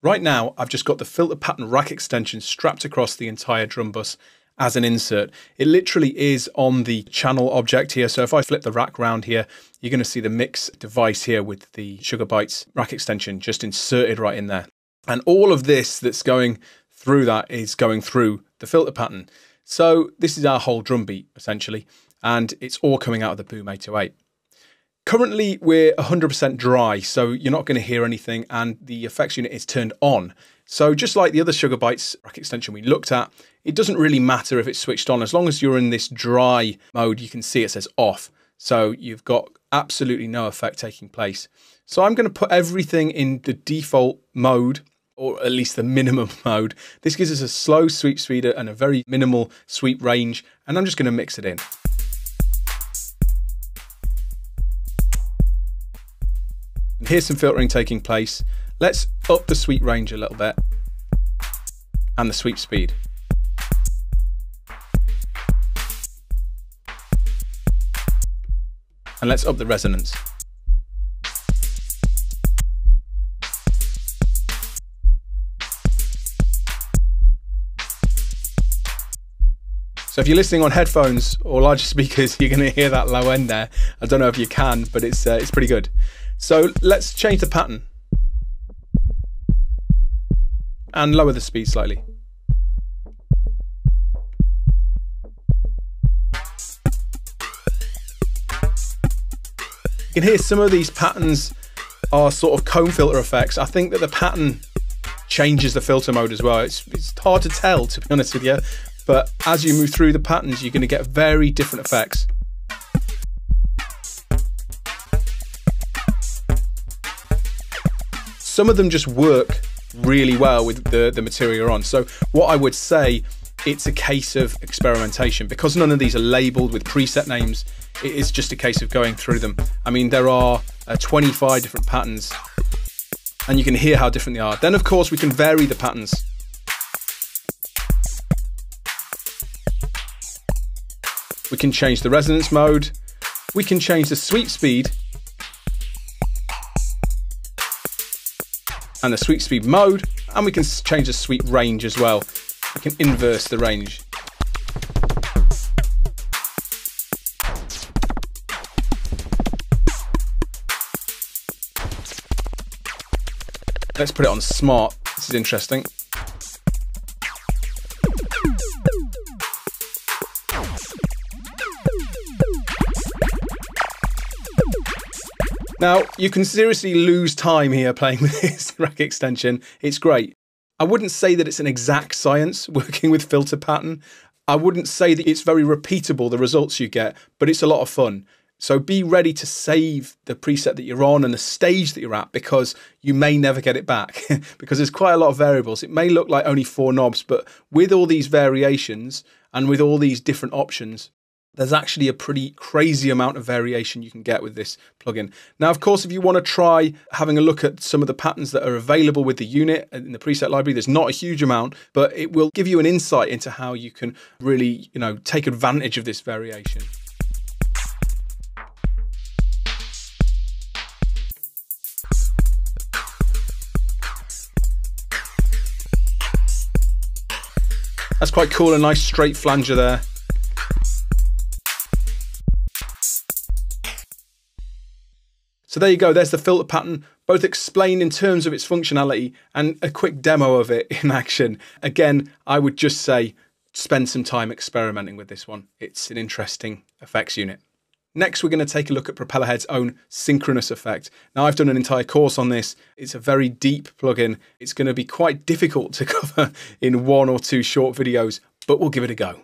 Right now, I've just got the filter pattern rack extension strapped across the entire drum bus as an insert. It literally is on the channel object here. So if I flip the rack round here, you're going to see the mix device here with the Sugar Bytes rack extension just inserted right in there. And all of this that's going through that is going through the filter pattern. So this is our whole drum beat essentially, and it's all coming out of the Boom 808. Currently we're 100% dry, so you're not going to hear anything, and the effects unit is turned on. So just like the other Sugar Bytes rack extension we looked at, it doesn't really matter if it's switched on. As long as you're in this dry mode, you can see it says off. So you've got absolutely no effect taking place. So I'm going to put everything in the default mode, or at least the minimum mode. This gives us a slow sweep speed and a very minimal sweep range, and I'm just going to mix it in. And here's some filtering taking place. Let's up the sweep range a little bit and the sweep speed. And let's up the resonance. So if you're listening on headphones or larger speakers, you're going to hear that low end there. I don't know if you can, but it's pretty good. So let's change the pattern and lower the speed slightly. You can hear some of these patterns are sort of comb filter effects. I think that the pattern changes the filter mode as well. It's hard to tell, to be honest with you, but as you move through the patterns, you're going to get very different effects. Some of them just work really well with the material you're on. So what I would say, it's a case of experimentation. Because none of these are labeled with preset names, it is just a case of going through them. I mean, there are 25 different patterns, and you can hear how different they are. Then, of course, we can vary the patterns. We can change the resonance mode. We can change the sweep speed and the sweep speed mode, and we can change the sweep range as well. We can inverse the range. Let's put it on smart. This is interesting. Now, you can seriously lose time here playing with this rack extension. It's great. I wouldn't say that it's an exact science working with filter pattern. I wouldn't say that it's very repeatable, the results you get, but it's a lot of fun. So be ready to save the preset that you're on and the stage that you're at, because you may never get it back because there's quite a lot of variables. It may look like only 4 knobs, but with all these variations and with all these different options, there's actually a pretty crazy amount of variation you can get with this plugin. Now, of course, if you want to try having a look at some of the patterns that are available with the unit in the preset library, there's not a huge amount, but it will give you an insight into how you can really, take advantage of this variation. That's quite cool, a nice straight flanger there. So there you go, there's the filter pattern, both explained in terms of its functionality and a quick demo of it in action. Again, I would just say spend some time experimenting with this one. It's an interesting effects unit. Next, we're going to take a look at Propellerhead's own synchronous effect. Now, I've done an entire course on this. It's a very deep plugin. It's going to be quite difficult to cover in 1 or 2 short videos, but we'll give it a go.